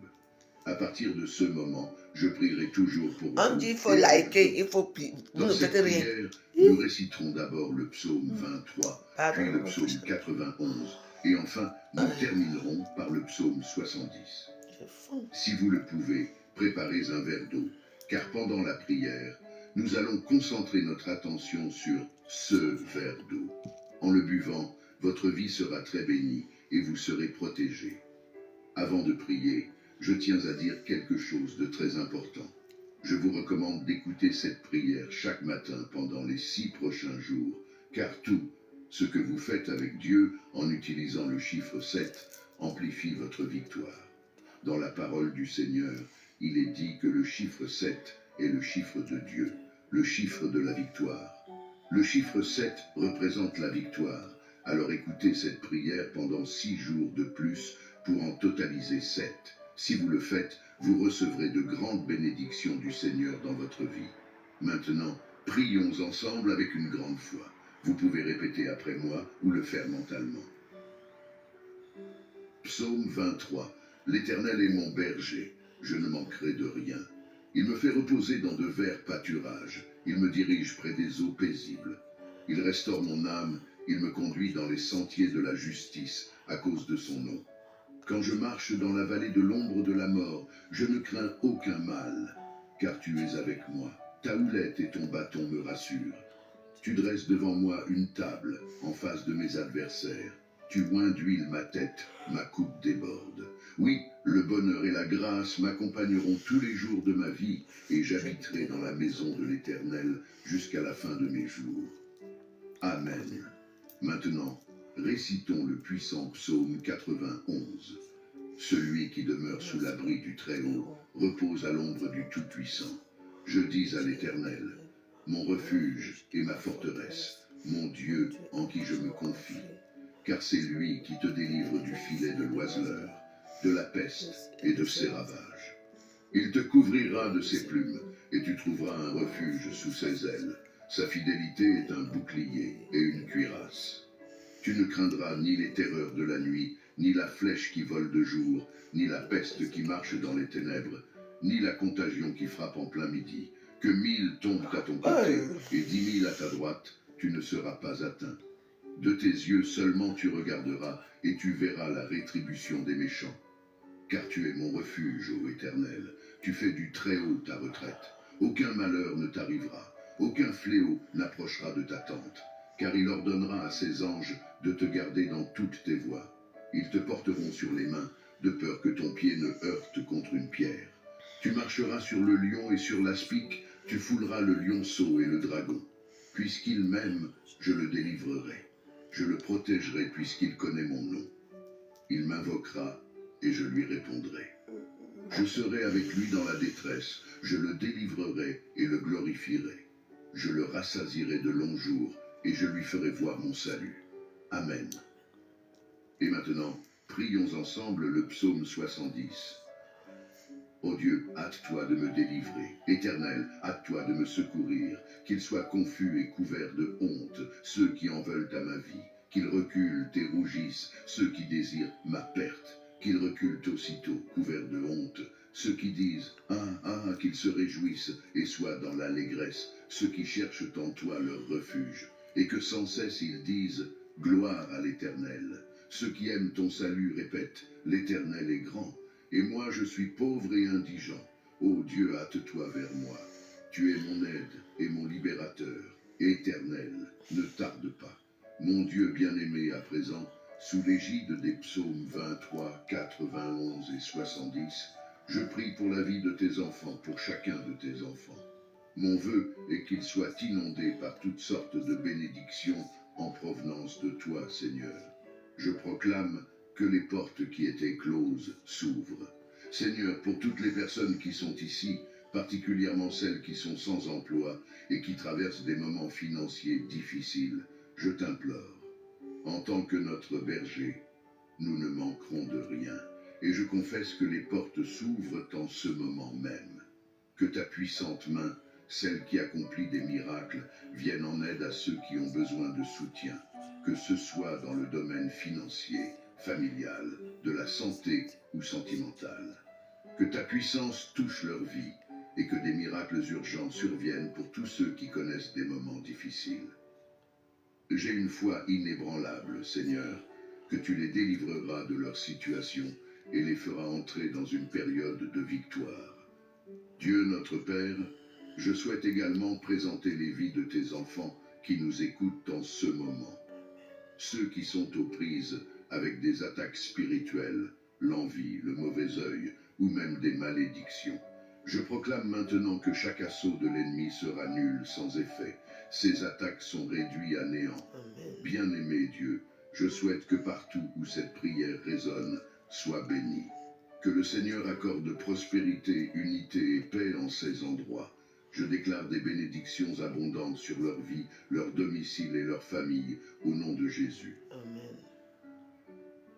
À partir de ce moment, je prierai toujours pour vous. On dit qu'il faut liker, il faut... Vous Dans ne cette faites rien. prière, nous réciterons d'abord le psaume 23, puis le psaume 91, et enfin, nous terminerons par le psaume 70. Si vous le pouvez, préparez un verre d'eau, car pendant la prière, nous allons concentrer notre attention sur ce verre d'eau. En le buvant, votre vie sera très bénie et vous serez protégés. Avant de prier, je tiens à dire quelque chose de très important. Je vous recommande d'écouter cette prière chaque matin pendant les 6 prochains jours, car tout ce que vous faites avec Dieu en utilisant le chiffre 7 amplifie votre victoire. Dans la parole du Seigneur, il est dit que le chiffre 7 est le chiffre de Dieu, le chiffre de la victoire. Le chiffre 7 représente la victoire. Alors écoutez cette prière pendant 6 jours de plus pour en totaliser 7. Si vous le faites, vous recevrez de grandes bénédictions du Seigneur dans votre vie. Maintenant, prions ensemble avec une grande foi. Vous pouvez répéter après moi ou le faire mentalement. Psaume 23. L'Éternel est mon berger, je ne manquerai de rien. Il me fait reposer dans de verts pâturages, il me dirige près des eaux paisibles. Il restaure mon âme, il me conduit dans les sentiers de la justice à cause de son nom. Quand je marche dans la vallée de l'ombre de la mort, je ne crains aucun mal, car tu es avec moi. Ta houlette et ton bâton me rassurent. Tu dresses devant moi une table en face de mes adversaires. Tu oins d'huile ma tête, ma coupe déborde. Oui, le bonheur et la grâce m'accompagneront tous les jours de ma vie, et j'habiterai dans la maison de l'Éternel jusqu'à la fin de mes jours. Amen. Maintenant, récitons le puissant psaume 91. Celui qui demeure sous l'abri du Très-Haut repose à l'ombre du Tout-Puissant. Je dis à l'Éternel, mon refuge et ma forteresse, mon Dieu en qui je me confie. Car c'est lui qui te délivre du filet de l'oiseleur, de la peste et de ses ravages. Il te couvrira de ses plumes, et tu trouveras un refuge sous ses ailes. Sa fidélité est un bouclier et une cuirasse. Tu ne craindras ni les terreurs de la nuit, ni la flèche qui vole de jour, ni la peste qui marche dans les ténèbres, ni la contagion qui frappe en plein midi. Que 1000 tombent à ton côté et 10 000 à ta droite, tu ne seras pas atteint. De tes yeux seulement tu regarderas, et tu verras la rétribution des méchants. Car tu es mon refuge, ô Éternel, tu fais du Très-Haut ta retraite. Aucun malheur ne t'arrivera, aucun fléau n'approchera de ta tente, car il ordonnera à ses anges de te garder dans toutes tes voies. Ils te porteront sur les mains, de peur que ton pied ne heurte contre une pierre. Tu marcheras sur le lion et sur l'aspic, tu fouleras le lionceau et le dragon. Puisqu'il m'aime, je le délivrerai. Je le protégerai puisqu'il connaît mon nom. Il m'invoquera et je lui répondrai. Je serai avec lui dans la détresse, je le délivrerai et le glorifierai. Je le rassasierai de longs jours et je lui ferai voir mon salut. Amen. Et maintenant, prions ensemble le psaume 70. Ô Dieu, hâte-toi de me délivrer. Éternel, hâte-toi de me secourir. Qu'ils soient confus et couverts de honte, ceux qui en veulent à ma vie. Qu'ils reculent et rougissent, ceux qui désirent ma perte. Qu'ils reculent aussitôt, couverts de honte, ceux qui disent « Ah, ah », qu'ils se réjouissent et soient dans l'allégresse, ceux qui cherchent en toi leur refuge. Et que sans cesse ils disent « Gloire à l'Éternel ». Ceux qui aiment ton salut répètent « L'Éternel est grand ». Et moi je suis pauvre et indigent. Ô Dieu, hâte-toi vers moi. Tu es mon aide et mon libérateur. Éternel, ne tarde pas. Mon Dieu bien-aimé à présent, sous l'égide des psaumes 23, 91 et 70, je prie pour la vie de tes enfants, pour chacun de tes enfants. Mon vœu est qu'ils soient inondés par toutes sortes de bénédictions en provenance de toi, Seigneur. Je proclame que les portes qui étaient closes s'ouvrent. Seigneur, pour toutes les personnes qui sont ici, particulièrement celles qui sont sans emploi et qui traversent des moments financiers difficiles, je t'implore. En tant que notre berger, nous ne manquerons de rien, et je confesse que les portes s'ouvrent en ce moment même. Que ta puissante main, celle qui accomplit des miracles, vienne en aide à ceux qui ont besoin de soutien, que ce soit dans le domaine financier, familial, de la santé ou sentimentale. Que ta puissance touche leur vie et que des miracles urgents surviennent pour tous ceux qui connaissent des moments difficiles. J'ai une foi inébranlable, Seigneur, que tu les délivreras de leur situation et les feras entrer dans une période de victoire. Dieu notre Père, je souhaite également présenter les vies de tes enfants qui nous écoutent en ce moment. Ceux qui sont aux prises avec des attaques spirituelles, l'envie, le mauvais œil ou même des malédictions. Je proclame maintenant que chaque assaut de l'ennemi sera nul, sans effet. Ces attaques sont réduites à néant. Amen. Bien-aimé Dieu, je souhaite que partout où cette prière résonne, soit bénie. Que le Seigneur accorde prospérité, unité et paix en ces endroits. Je déclare des bénédictions abondantes sur leur vie, leur domicile et leur famille, au nom de Jésus. Amen.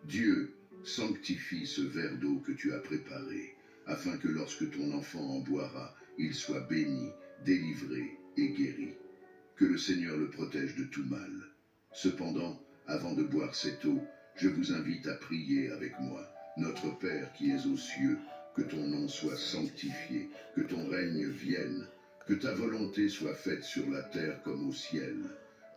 Dieu, sanctifie ce verre d'eau que tu as préparé, afin que lorsque ton enfant en boira, il soit béni, délivré et guéri. Que le Seigneur le protège de tout mal. Cependant, avant de boire cette eau, je vous invite à prier avec moi. Notre Père qui es aux cieux, que ton nom soit sanctifié, que ton règne vienne, que ta volonté soit faite sur la terre comme au ciel.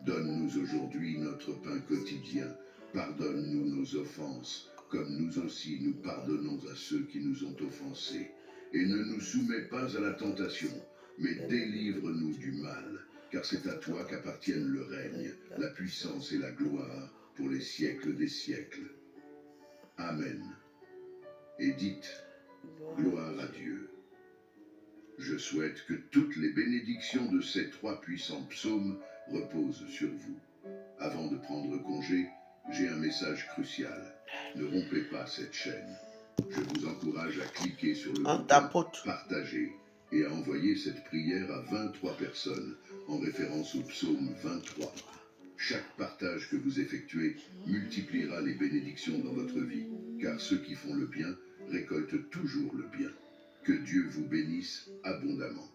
Donne-nous aujourd'hui notre pain quotidien. Pardonne-nous nos offenses, comme nous aussi nous pardonnons à ceux qui nous ont offensés. Et ne nous soumets pas à la tentation, mais délivre-nous du mal, car c'est à toi qu'appartiennent le règne, la puissance et la gloire pour les siècles des siècles. Amen. Et dites, gloire à Dieu. Je souhaite que toutes les bénédictions de ces 3 puissants psaumes reposent sur vous. Avant de prendre congé, j'ai un message crucial. Ne rompez pas cette chaîne. Je vous encourage à cliquer sur le bouton « Partager » et à envoyer cette prière à 23 personnes en référence au psaume 23. Chaque partage que vous effectuez multipliera les bénédictions dans votre vie, car ceux qui font le bien récoltent toujours le bien. Que Dieu vous bénisse abondamment.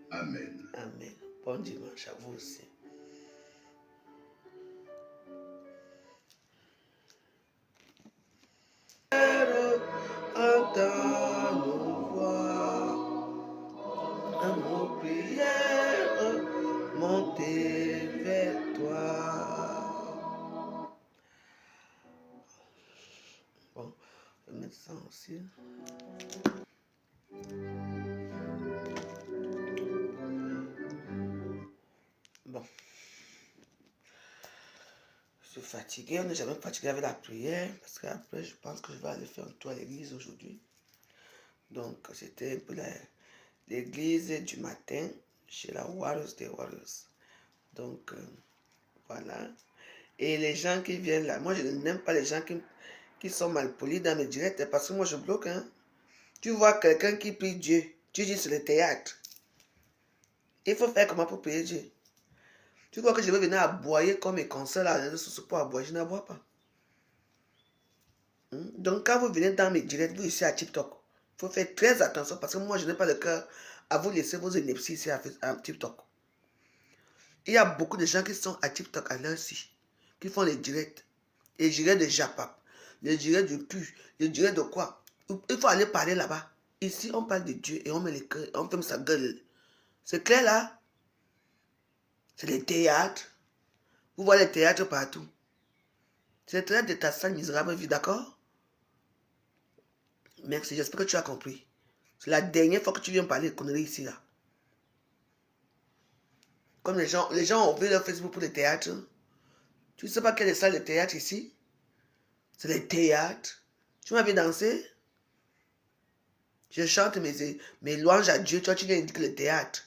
Amen. Amen. Bon dimanche à vous aussi. Entends nos voix, à nos prières, monter vers toi. Bon, je vais mettre ça aussi. Bon. Je suis fatigué, on n'est jamais fatigué avec la prière, parce qu'après, je pense que je vais aller faire un tour à l'église aujourd'hui. Donc, c'était un peu l'église du matin chez la Warriors des Warriors. Donc, voilà. Et les gens qui viennent là, moi, je n'aime pas les gens qui sont mal polis dans mes directs, parce que moi, je bloque. Hein. Tu vois quelqu'un qui prie Dieu, tu dis c'est le théâtre. Il faut faire comment pour prier Dieu? Tu crois que je vais venir aboyer comme mes concerts là, pour aboyer, je n'aboie pas. Donc quand vous venez dans mes directs, vous ici à TikTok, il faut faire très attention parce que moi je n'ai pas le cœur à vous laisser vos inepties ici à TikTok. Il y a beaucoup de gens qui sont à TikTok à l'heure-ci, qui font les directs. Les directs de Japap, les directs du cul, les directs de quoi. Il faut aller parler là-bas. Ici on parle de Dieu et on met les cœurs, on ferme sa gueule. C'est clair là? C'est les théâtres. Vous voyez les théâtres partout. C'est très de ta sale misérable vie, d'accord? Merci, j'espère que tu as compris. C'est la dernière fois que tu viens parler de conneries ici, là. Comme les gens ont ouvert leur Facebook pour les théâtres. Tu ne sais pas quelle est ça, le théâtre ici? C'est les théâtres. Tu m'as vu danser? Je chante mes louanges à Dieu. Toi, tu viens dire que le théâtre.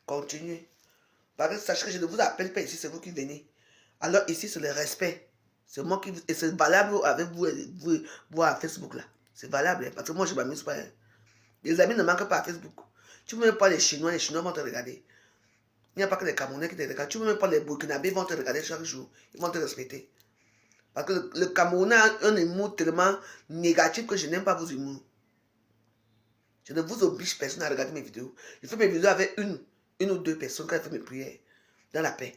Continuez. Parce que sachez que je ne vous appelle pas ici, c'est vous qui venez. Alors ici, c'est le respect. C'est moi qui... Et c'est valable avec vous à Facebook là. C'est valable, parce que moi, je ne m'amuse pas. Les amis ne manquent pas à Facebook. Tu ne veux même pas les Chinois vont te regarder. Il n'y a pas que les Camerounais qui te regardent. Tu ne veux même pas les Burkinabés vont te regarder chaque jour. Ils vont te respecter. Parce que le Camerounais a un humour tellement négatif que je n'aime pas vos humours. Je ne vous oblige personne à regarder mes vidéos. Je fais mes vidéos avec une ou deux personnes quand je fais mes prières. Dans la paix.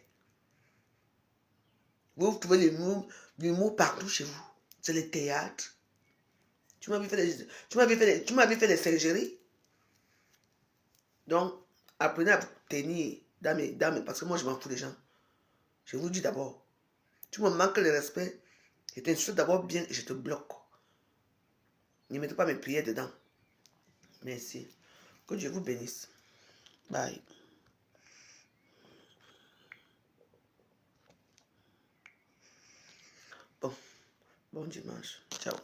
Vous trouvez l'humour partout chez vous. C'est le théâtre. Tu m'as vu faire les singeries. Donc, apprenez à vous tenir dans mes... Parce que moi, je m'en fous des gens. Je vous dis d'abord. Tu me manques le respect. Je t'insulte d'abord bien et je te bloque. Ne mettez pas mes prières dedans. Merci. Que Dieu vous bénisse. Bye. Bon dimanche. Ciao.